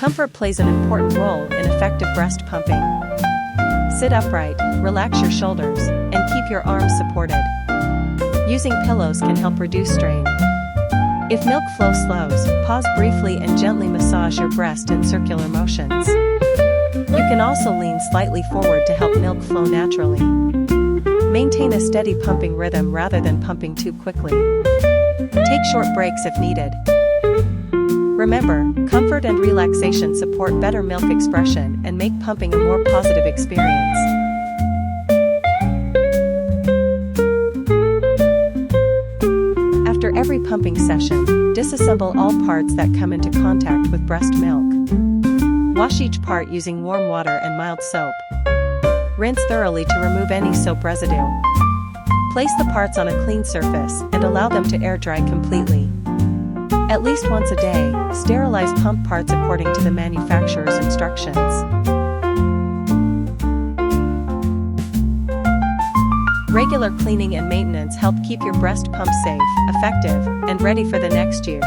Comfort plays an important role in effective breast pumping. Sit upright, relax your shoulders, and keep your arms supported. Using pillows can help reduce strain. If milk flow slows, pause briefly and gently massage your breast in circular motions. You can also lean slightly forward to help milk flow naturally. Maintain a steady pumping rhythm rather than pumping too quickly. Take short breaks if needed. Remember, comfort and relaxation support better milk expression and make pumping a more positive experience. After every pumping session, disassemble all parts that come into contact with breast milk. Wash each part using warm water and mild soap. Rinse thoroughly to remove any soap residue. Place the parts on a clean surface and allow them to air dry completely. At least once a day, sterilize pump parts according to the manufacturer's instructions. Regular cleaning and maintenance help keep your breast pump safe, effective, and ready for the next use.